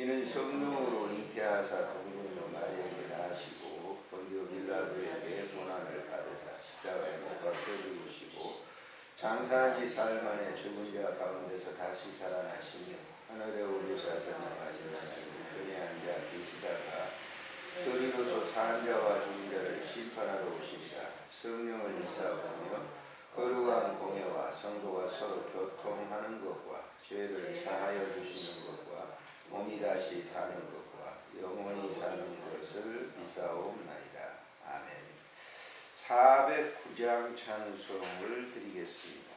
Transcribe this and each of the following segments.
이는 성령으로 잉태하사 동정녀 마리아에게 낳으시고 본디오 빌라도에게 고난을 받으사 십자가에 못 박혀 죽으시고 장사한 지 사흘 만에 죽은 자 가운데서 다시 살아나시며 하늘에 오르사 전능하신 하나님 편에 앉아 계시다가 그리로서 사는 자와 죽은 자를 심판하러 오시리라. 성령을 믿사오며 거룩한 공예와 성도가 서로 교통하는 것과 죄를 사하여 주시는 것과 몸이 다시 사는 것과 영원히 사는 것을 믿사옵나이다. 아멘. 409장 찬송을 드리겠습니다.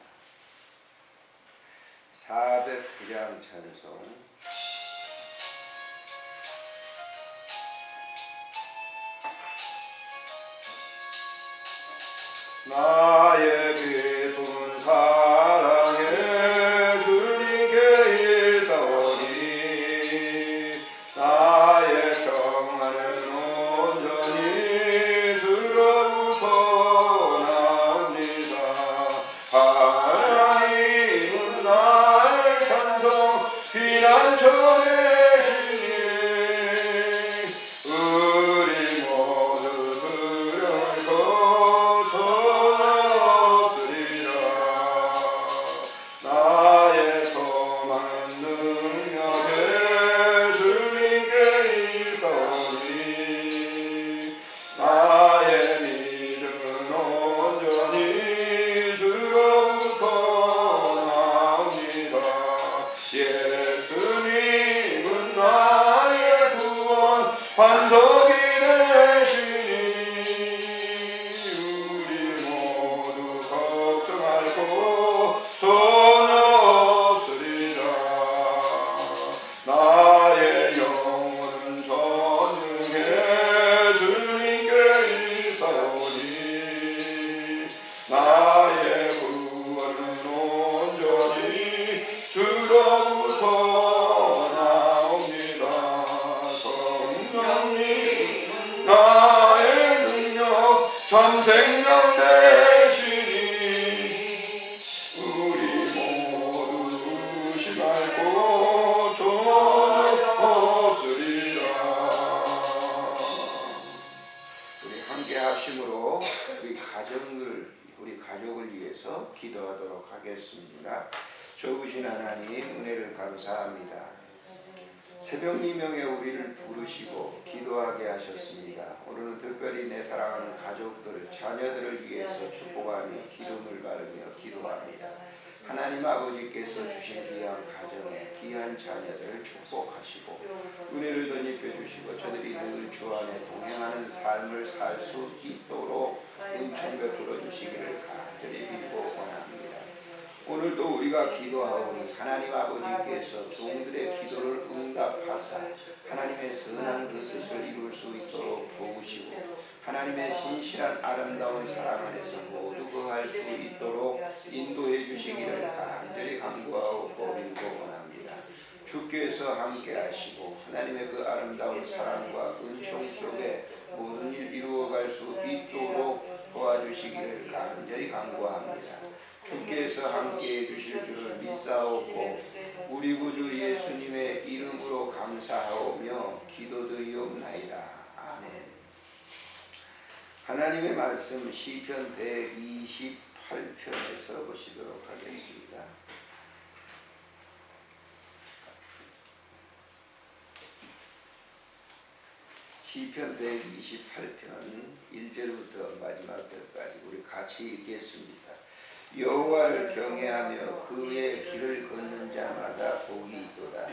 409장 찬송. 나의 깊은 사랑에 주님께 있사오니 나의 평안은 온전히 주로부터 나옵니다. 하나님은 나의 산성 피난처 반석이 되시니 우리 모두 걱정할 것 전혀 없으리라. 나의 영혼은 전능해 주님께 있사오니 나의 구원은 온전히 주로부터 나의 능력 참 생명 되시니 우리 모두 의심할 것 전혀 없으리라. 우리 함께 하심으로 우리 가족을 위해서 기도하도록 하겠습니다. 좋으신 하나님 은혜를 감사합니다. 새벽 미명에 우리를 부르시고 기도하게 하셨습니다. 오늘은 특별히 내 사랑하는 가족들, 자녀들을 위해서 축복하며 기름을 바르며 기도합니다. 하나님 아버지께서 주신 귀한 가정에 귀한 자녀들을 축복하시고 은혜를 덧입혀 주시고 저들이 늘 주 안에 동행하는 삶을 살 수 있도록 은총 베풀어 주시기를 간절히 빌고 원합니다. 오늘도 우리가 기도하오니 하나님 아버지께서 종들의 기도를 응답하사 하나님의 선한 그 뜻을 이룰 수 있도록 도우시고 하나님의 신실한 아름다운 사랑 안에서 모두 거할 수 있도록 인도해 주시기를 간절히 간구하고 빌고 원합니다. 주께서 함께 하시고 하나님의 그 아름다운 사랑과 은총 속에 모든 일 이루어갈 수 있도록 도와주시기를 간절히 간구합니다. 주께서 함께해 주실 줄을 믿사오고 우리 구주 예수님의 이름으로 감사하오며 기도드리옵나이다. 아멘. 하나님의 말씀 시편 128편에서 보시도록 하겠습니다. 시편 128편 1절부터 마지막 절까지 우리 같이 읽겠습니다. 여호와를 경외하며 그의 길을 걷는 자마다 복이 있도다.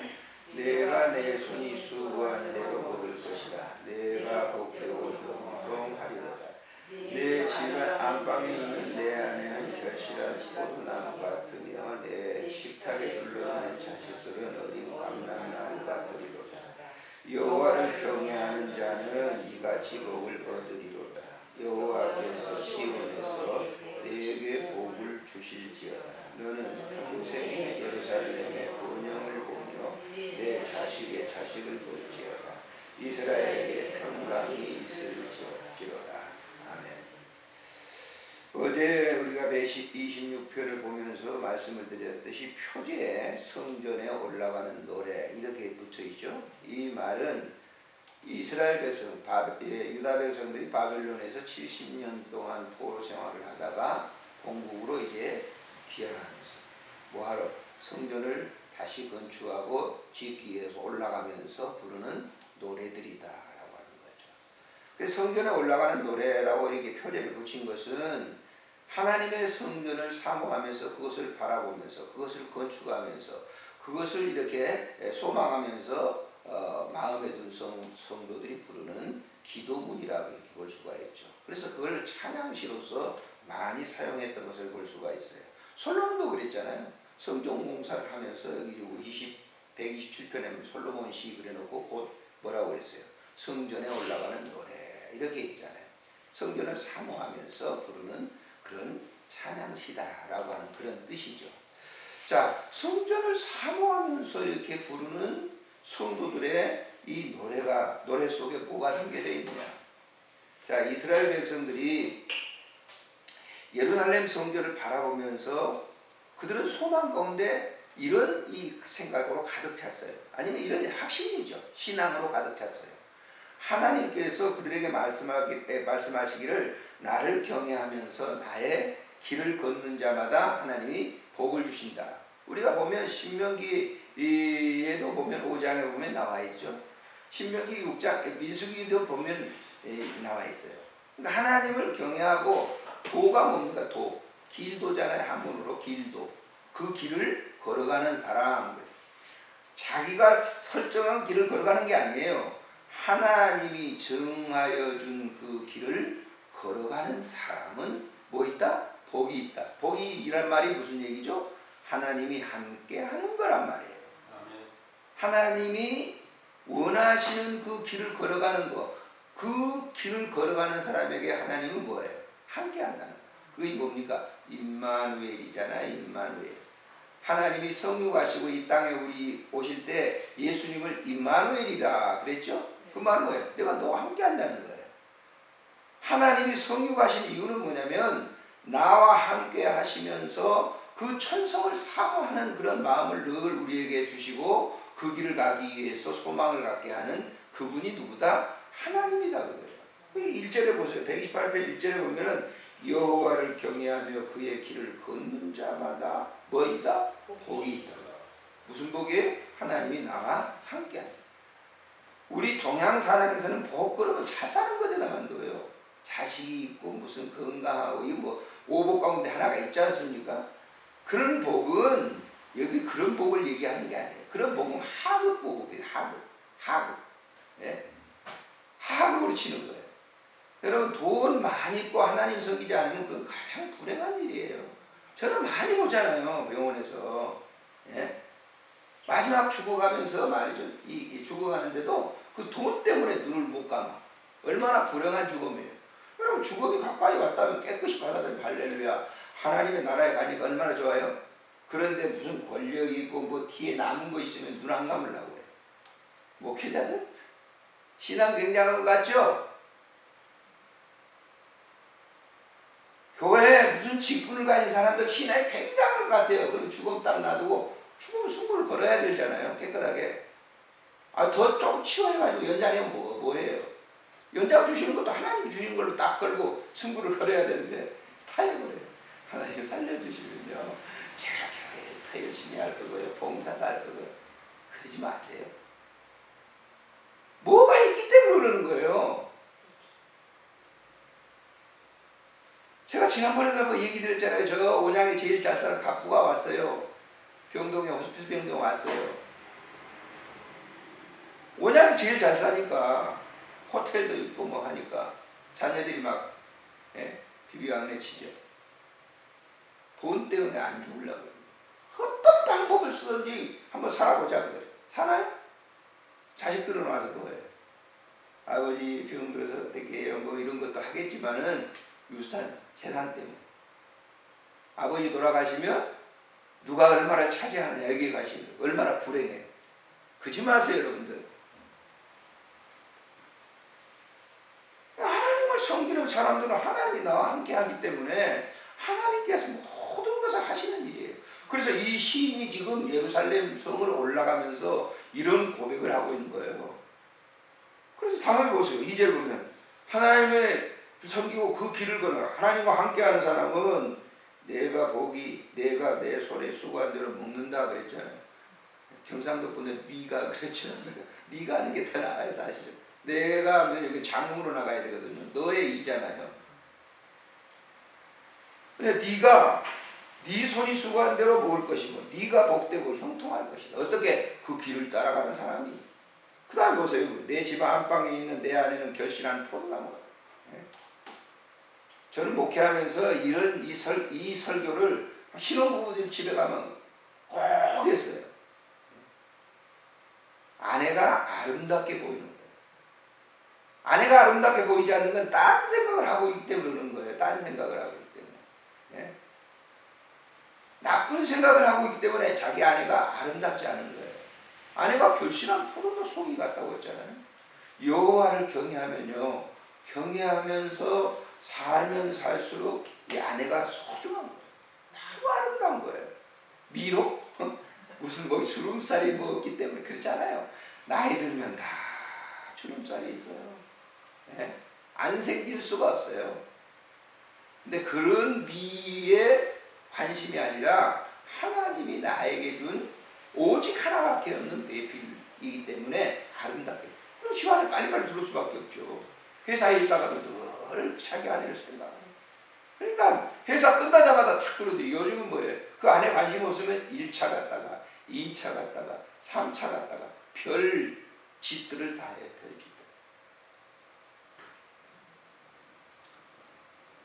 내가 내 손이 수고한 대로 얻을 것이라. 내가 복되고 형통하리로다. 내 집안 안방에 있는 내 아내는 결실한 포도나무 같으며 내 식탁에 둘러있는 자식들은 어린 감람나무 같으리로다. 여호와를 경외하는 자는 이같이 복을 얻으리로다. 여호와께서 시온에서 내게 복을 주실지어다. 너는 평생에 예루살렘의 번영을 보며 내 자식의 자식을 볼지어다. 이스라엘에게 평강이 있을지어다. 아멘. 어제 우리가 126편을 보면서 말씀을 드렸듯이 표제에 성전에 올라가는 노래 이렇게 붙여있죠. 이 말은 이스라엘 백성, 유다 백성들이 바벨론에서 70년 동안 포로 생활을 하다가 본국으로 이제 귀환하면서 뭐하러? 성전을 다시 건축하고 짓기 위해서 올라가면서 부르는 노래들이다 라고 하는 거죠. 그래서 성전에 올라가는 노래라고 이렇게 표제를 붙인 것은 하나님의 성전을 사모하면서 그것을 바라보면서 그것을 건축하면서 그것을 이렇게 소망하면서 마음에 둔 성도들이 부르는 기도문이라고 이렇게 볼 수가 있죠. 그래서 그걸 찬양시로서 많이 사용했던 것을 볼 수가 있어요. 솔로몬도 그랬잖아요. 성전 공사를 하면서 여기 127편에 솔로몬 시 그려놓고 곧 뭐라고 그랬어요? 성전에 올라가는 노래 이렇게 있잖아요. 성전을 사모하면서 부르는 그런 찬양시다라고 하는 그런 뜻이죠. 자, 성전을 사모하면서 이렇게 부르는 성도들의 이 노래 속에 뭐가 담겨져 있느냐? 자, 이스라엘 백성들이 예루살렘 성전을 바라보면서 그들은 소망 가운데 이런 이 생각으로 가득 찼어요. 아니면 이런 확신이죠. 신앙으로 가득 찼어요. 하나님께서 그들에게 말씀하시기를 나를 경외하면서 나의 길을 걷는 자마다 하나님이 복을 주신다. 우리가 보면 신명기에도 보면 5장에 보면 나와 있죠. 신명기 6장, 민수기도 보면 나와 있어요. 그러니까 하나님을 경외하고 도가 뭡니까? 도. 길도잖아요. 한문으로 길도. 그 길을 걸어가는 사람. 자기가 설정한 길을 걸어가는 게 아니에요. 하나님이 정하여 준 그 길을 걸어가는 사람은 뭐 있다? 복이 있다. 복이란 말이 무슨 얘기죠? 하나님이 함께 하는 거란 말이에요. 하나님이 원하시는 그 길을 걸어가는 거, 그 길을 걸어가는 사람에게 하나님은 뭐예요? 함께 한다는 거. 그게 뭡니까? 임마누엘이잖아요. 임마누엘. 하나님이 성육하시고 이 땅에 우리 오실 때 예수님을 임마누엘이라 그랬죠? 그 말은 뭐예요? 내가 너와 함께 한다는 거예요. 하나님이 성육하신 이유는 뭐냐면 나와 함께 하시면서 그 천성을 사모하는 그런 마음을 늘 우리에게 주시고 그 길을 가기 위해서 소망을 갖게 하는 그분이 누구다? 하나님이다 그거예요. 1절에 보세요. 128편 1절에 보면은 여호와를 경외하며 그의 길을 걷는 자마다 뭐이다? 복이 있다. 무슨 복이에요? 하나님이 나와 함께하다. 우리 동양사상에서는 복 그러면 잘 사는 거에다만 둬요. 자식이 있고 무슨 건강하고 이거 뭐 오복 가운데 하나가 있지 않습니까? 그런 복은 여기 그런 복을 얘기하는 게 아니에요. 그런 복은 하급 복이에요. 하급. 예? 하급으로 치는 거예요. 여러분 돈 많이 있고 하나님 섬기지 않으면 그건 가장 불행한 일이에요. 저는 많이 보잖아요. 병원에서. 예? 마지막 죽어가면서 말이죠. 죽어가는데도 그 돈 때문에 눈을 못 감아. 얼마나 불행한 죽음이에요. 여러분 죽음이 가까이 왔다면 깨끗이 받아들이면 할렐루야. 하나님의 나라에 가니까 얼마나 좋아요. 그런데 무슨 권력이 있고 뭐 뒤에 남은 거 있으면 눈 안 감으려고 해요. 목회자들? 신앙 굉장한 것 같죠? 교회에 무슨 직분을 가진 사람들 신앙이 굉장한 것 같아요. 그럼 죽음 딱 놔두고 죽음 승부를 걸어야 되잖아요. 깨끗하게. 더 조금 치워해가지고 연장하면 뭐예요? 연장 주시는 것도 하나님이 주신 걸로 딱 걸고 승부를 걸어야 되는데 타협을 해요. 하나님 살려주시면요. 제가 교회를 더 열심히 할 거고요. 봉사도 할 거고요. 그러지 마세요. 뭐가 있기 때문에 그러는 거예요. 제가 지난번에도 뭐 얘기 드렸잖아요. 저 온양에 제일 잘 사는 갑부가 왔어요. 병동에 호스피스 병동에 왔어요. 온양이 제일 잘 사니까 호텔도 있고 뭐 하니까 자녀들이 막 비비왕래 치죠. 돈 때문에 안 죽으려고 어떤 방법을 쓰든지 한번 살아보자 그래요. 사나요? 자식들은 와서 뭐예요? 아버지 병 들어서 어떻게 해요? 뭐 이런 것도 하겠지만은 유산, 재산 때문에. 아버지 돌아가시면 누가 얼마나 차지하느냐 여기에 가시면 얼마나 불행해요. 그러지 마세요 여러분들. 하나님을 섬기는 사람들은 하나님이 나와 함께 하기 때문에 하나님께서 모든 것을 하시는 일이에요. 그래서 이 시인이 지금 예루살렘 성을 올라가면서 이런 고백을 하고 있는 거예요. 그래서 다음에 보세요. 2절 보면 하나님의 섬기고 그 길을 걸어라. 하나님과 함께하는 사람은 내가 내 손에 수고한 대로 먹는다 그랬잖아요. 경상도 분들 네가 그랬죠. 네가 하는 게 더 나아요 사실은. 내가 하면 여기 장음으로 나가야 되거든요. 너의 이잖아요. 근데 네가 네 손이 수고한 대로 먹을 것이고 네가 복되고 형통할 것이다. 어떻게? 그 길을 따라가는 사람이. 그 다음에 보세요. 내 집 안방에 있는 내 안에는 결실한 포도나무가. 저는 목회하면서 이 설교를 신혼부부들 집에 가면 꼭 했어요. 아내가 아름답게 보이는 거예요. 아내가 아름답게 보이지 않는 건 딴 생각을 하고 있기 때문에 그러는 거예요. 딴 생각을 하고 있기 때문에. 예? 나쁜 생각을 하고 있기 때문에 자기 아내가 아름답지 않은 거예요. 아내가 결실한 포도나무 송이 같다고 했잖아요. 여호와를 경외하면요. 경외하면서 살면 살수록 이 아내가 소중한 거예요. 바로 아름다운 거예요. 미로? 무슨 주름살이 없기 때문에 그렇지 않아요. 나이 들면 다 주름살이 있어요. 네? 안 생길 수가 없어요. 근데 그런 미에 관심이 아니라 하나님이 나에게 준 오직 하나밖에 없는 배필이기 때문에 아름답게. 그리고 집안에 빨리빨리 들어올 수밖에 없죠. 회사에 있다가도 늘 자기 아내를 생각해요. 그러니까 회사 끝나자마자 탁 들어오는데 요즘은 뭐예요? 그 안에 관심 없으면 1차 갔다가 2차 갔다가 3차 갔다가 별 짓들을 다 해요. 별 짓들.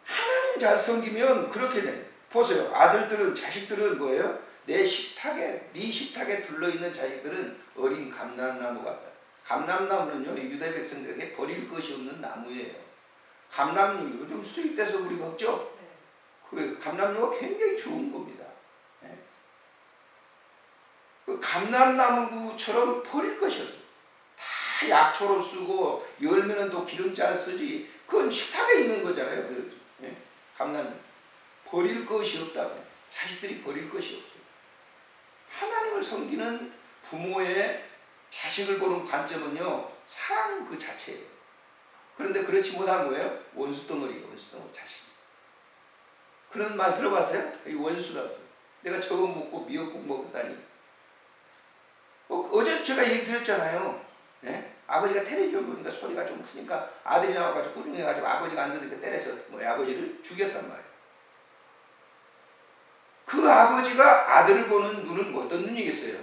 하나님 잘 섬기면 그렇게 돼. 보세요. 아들들은 자식들은 뭐예요? 네 식탁에 둘러있는 자식들은 어린 감람나무 같다. 감람나무는요 유대 백성들에게 버릴 것이 없는 나무예요. 감람류 요즘 수입돼서 우리 먹죠? 그 감람류가 굉장히 좋은 겁니다. 네. 그 감람나무처럼 버릴 것이 없어요. 다 약초로 쓰고 열매는 또 기름지 안 쓰지. 그건 식탁에 있는 거잖아요. 네. 감람류 버릴 것이 없다고. 자식들이 버릴 것이 없어요. 하나님을 섬기는 부모의 자식을 보는 관점은요 사랑 그 자체예요. 그런데 그렇지 못한 거예요. 원수덩어리 자식. 그런 말 들어봤어요? 원수라서. 내가 저거 먹고 미역국 먹었다니. 어제 제가 얘기 드렸잖아요. 네? 아버지가 텔레비전 보니까 소리가 좀 크니까 아들이 나와가지고 꾸중해가지고 아버지가 안 듣니까 때려서 아버지를 죽였단 말이에요. 그 아버지가 아들을 보는 눈은 어떤 눈이겠어요?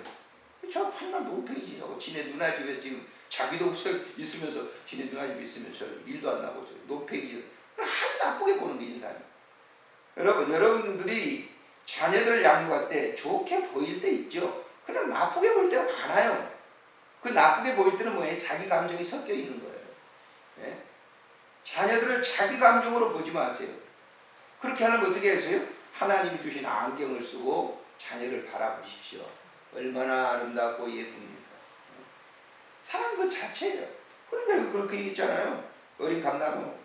저 판단 노페이지 저거 지네 누나 집에서 지금 자기도 있으면서 지네 누나 집에 있으면서 일도 안 나고 노페이지 아주 나쁘게 보는 게 인상이. 여러분들이 자녀들 양육할 때 좋게 보일 때 있죠. 그냥 나쁘게 보일 때가 많아요. 그 나쁘게 보일 때는 뭐예요? 자기 감정이 섞여 있는 거예요. 네? 자녀들을 자기 감정으로 보지 마세요. 그렇게 하려면 어떻게 하세요? 하나님이 주신 안경을 쓰고 자녀를 바라보십시오. 얼마나 아름답고 예쁩니까? 사랑 그 자체예요. 그러니까 그렇게 얘기했잖아요. 어린 감나무.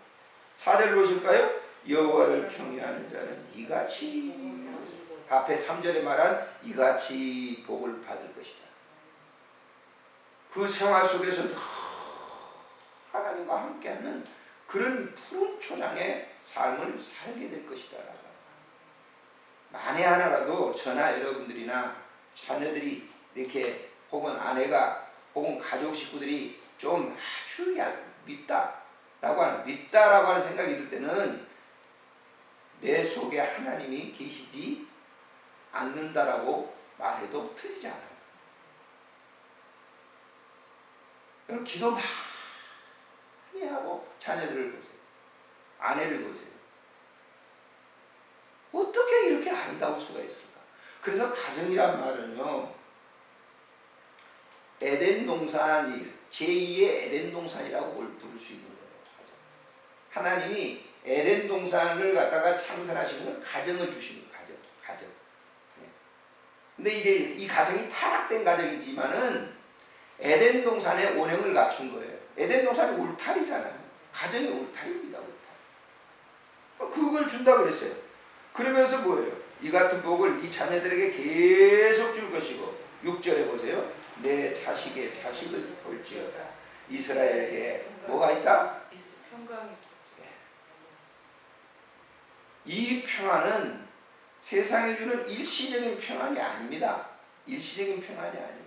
4절로 보실까요? 여호와를 경외하는 자는 이같이 앞에 3절에 말한 이같이 복을 받을 것이다. 그 생활 속에서 하나님과 함께하는 그런 푸른 초장의 삶을 살게 될 것이다. 만에 하나라도 저나 여러분들이나 자녀들이 이렇게 혹은 아내가 혹은 가족 식구들이 좀 아주 밉다라고 하는 생각이 들 때는 내 속에 하나님이 계시지 않는다라고 말해도 틀리지 않아요. 여러분 기도 많이 하고 자녀들을 보세요. 아내를 보세요. 어떻게 이렇게 아름다울 수가 있을까? 그래서 가정이란 말은요 에덴 동산 제2의 에덴 동산이라고 부를 수 있는 거예요. 하나님이 에덴 동산을 갖다가 창설하신 건 가정을 주시는 거예요. 가정. 네. 근데 이제 이 가정이 타락된 가정이지만은 에덴 동산의 원형을 갖춘 거예요. 에덴 동산이 울타리잖아요. 가정이 울타리입니다. 울타리. 그걸 준다 그랬어요. 그러면서 뭐예요? 이 같은 복을 이 자녀들에게 계속 줄 것이고 6절에 보세요. 내 자식의 자식을 볼지어다. 이스라엘에게 뭐가 있다? 평강이 있어. 이 평안은 세상에 주는 일시적인 평안이 아닙니다. 일시적인 평안이 아니에요.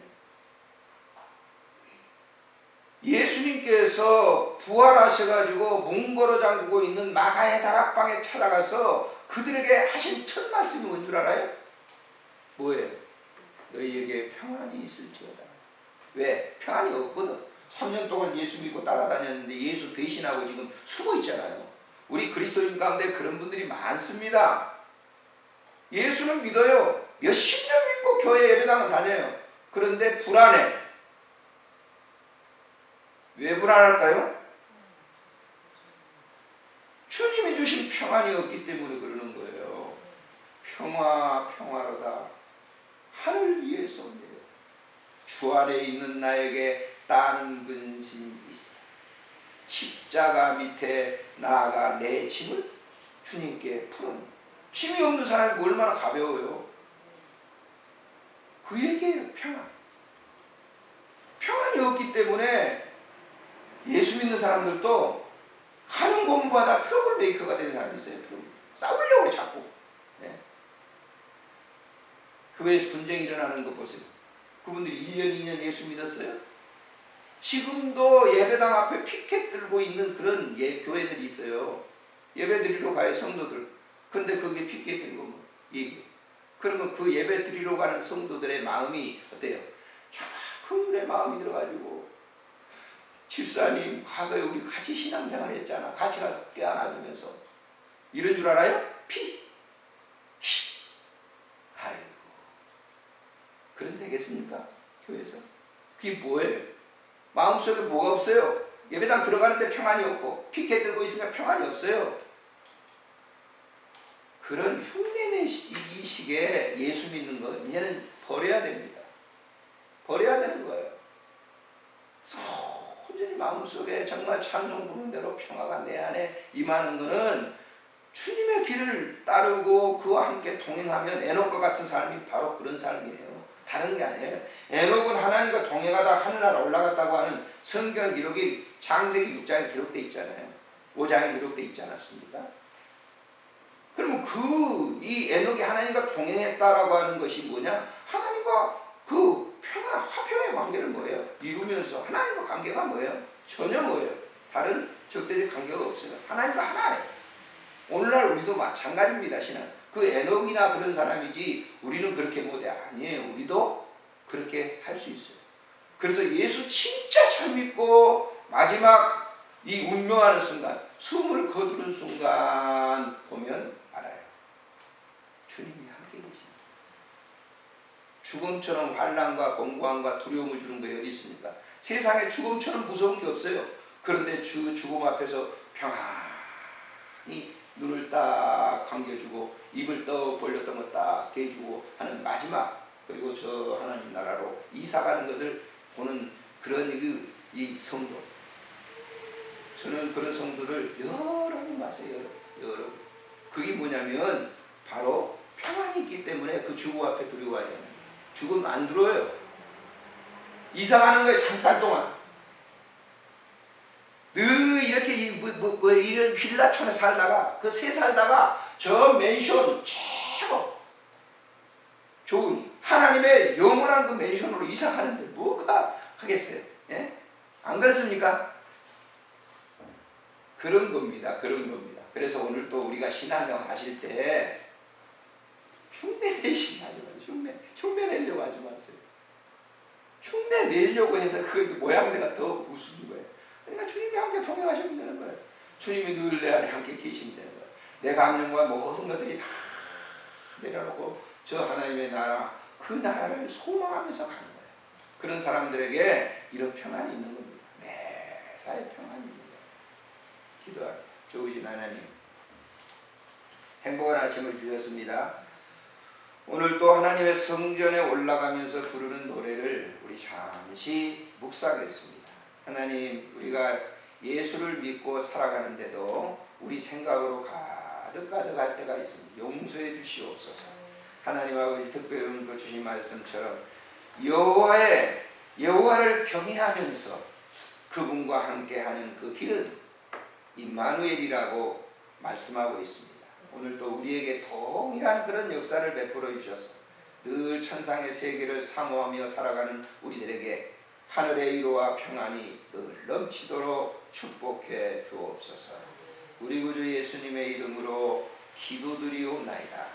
예수님께서 부활하셔가지고 몽고로 잠그고 있는 마가의 다락방에 찾아가서 그들에게 하신 첫 말씀이 뭔 줄 알아요? 뭐예요? 너희에게 평안이 있을지어다. 왜? 평안이 없거든. 3년 동안 예수 믿고 따라다녔는데 예수 배신하고 지금 숨어 있잖아요. 우리 그리스도인 가운데 그런 분들이 많습니다. 예수는 믿어요. 몇십 년 믿고 교회 예배당은 다녀요. 그런데 불안해. 왜 불안할까요? 주님이 주신 평안이 없기 때문에 그러는 거예요. 평화로다. 하늘 위에서 내려. 주 안에 있는 나에게 딴 근심이 있어. 십자가 밑에 나아가 내 짐을 주님께 풀은. 짐이 없는 사람이 얼마나 가벼워요. 그 얘기예요. 평안. 평안이 없기 때문에 예수 믿는 사람들도 가는 곳마다 트러블 메이커가 되는 사람이 있어요. 트러블. 싸우려고 자꾸. 네. 교회에서 분쟁이 일어나는 거 보세요. 그분들이 1년, 2년 예수 믿었어요? 지금도 예배당 앞에 피켓 들고 있는 그런 교회들이 있어요. 예배 드리러 가요, 성도들. 근데 거기에 피켓 들고 뭐 얘기. 그러면 그 예배 드리러 가는 성도들의 마음이 어때요? 저만큼 내 마음이 들어가지고 집사님 과거에 우리 같이 신앙생활 했잖아. 같이 가서 깨어나주면서 이런 줄 알아요? 아이고, 그래서 되겠습니까? 교회에서 그게 뭐예요? 마음속에 뭐가 없어요? 예배당 들어가는데 평안이 없고 피켓 들고 있으니까 평안이 없어요. 그런 흉내내기식의 예수 믿는 거 이제는 버려야 됩니다. 버려야 되는 거예요. 온전히 마음속에 정말 찬송 부르는 대로 평화가 내 안에 임하는 것은 주님의 길을 따르고 그와 함께 동행하면 에녹과 같은 삶이 바로 그런 삶이에요. 다른 게 아니에요. 에녹은 하나님과 동행하다 하늘나라 올라갔다고 하는 성경 기록이 창세기 6장에 기록되어 있잖아요. 5장에 기록되어 있지 않았습니까? 그러면 이 에녹이 하나님과 동행했다라고 하는 것이 뭐냐? 하나님과 그 화평의 관계를 뭐예요? 이루면서 하나님과 관계가 뭐예요? 전혀 뭐예요? 다른 적대적 관계가 없어요. 하나님과 하나예요. 오늘날 우리도 마찬가지입니다. 신앙. 그 에녹이나 그런 사람이지 우리는 그렇게 못해. 아니에요. 우리도 그렇게 할 수 있어요. 그래서 예수 진짜 잘 믿고 마지막 이 운명하는 순간, 숨을 거두는 순간 보면 알아요. 주님이 함께 계십니다. 죽음처럼 환난과 공고함과 두려움을 주는 게 어디 있습니까? 세상에 죽음처럼 무서운 게 없어요. 그런데 죽음 앞에서 평안히 눈을 딱 감겨주고 입을 떡 벌렸던 거 딱 깨주고 하는 마지막, 그리고 저 하나님 나라로 이사가는 것을 보는 그런 이 성도. 저는 그런 성도를 여러 번 봤어요. 여러 번. 그게 뭐냐면 바로 평안이 있기 때문에 그 죽음 앞에 두려워하지 않아요. 죽음 안 들어요. 이사가는 거예요. 잠깐 동안. 늘 이렇게 이런 빌라촌에 살다가 그 새 살다가 저 맨션 최고 좋은 하나님의 영원한 그 맨션으로 이사가는데 뭐가 하겠어요? 예? 안 그렇습니까? 그런 겁니다. 그런 겁니다. 그래서 오늘 또 우리가 신앙생활 하실 때 흉내 내시면 하지 마세요. 흉내 내려고 하지 마세요. 흉내 내려고 해서 그게 모양새가 더 우스운 거예요. 그러니까 주님이 함께 동행하시면 되는 거예요. 주님이 늘 내 안에 함께 계시면 되는 거예요. 내 감정과 모든 것들이 다 내려놓고 저 하나님의 나라, 그 나라를 소망하면서 가는 거예요. 그런 사람들에게 이런 평안이 있는 겁니다. 매사에 평안입니다. 기도합니다. 좋으신 하나님, 행복한 아침을 주셨습니다. 오늘 또 하나님의 성전에 올라가면서 부르는 노래를 우리 잠시 묵상하겠습니다. 하나님, 우리가 예수를 믿고 살아가는데도 우리 생각으로 가득가득할 때가 있습니다. 용서해 주시옵소서. 하나님 아버지 특별히 주신 말씀처럼 여호와를 경외하면서 그분과 함께하는 그 길은 임마누엘이라고 말씀하고 있습니다. 오늘 또 우리에게 동일한 그런 역사를 베풀어 주셔서 늘 천상의 세계를 사모하며 살아가는 우리들에게 하늘의 위로와 평안이 늘 넘치도록 축복해 주옵소서. 우리 구주 예수님의 이름으로 기도드리옵나이다.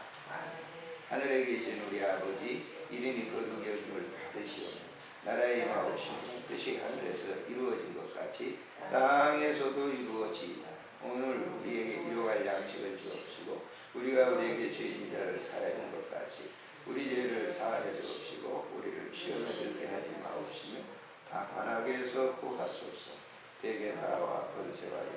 하늘에 계신 우리 아버지, 이름이 거룩히 여김을 받으시오며 나라의 임하옵시며 뜻이 하늘에서 이루어진 것 같이 땅에서도 이루어지이다. 오늘 우리에게 일용할 양식을 주옵시고 우리가 우리에게 죄진 자를 사하는 것 같이 우리 죄를 사하여 주옵시고 우리를 시험에 들게 하지 마옵시며 다만 악에서 구하소서. 대개 나라와 권세와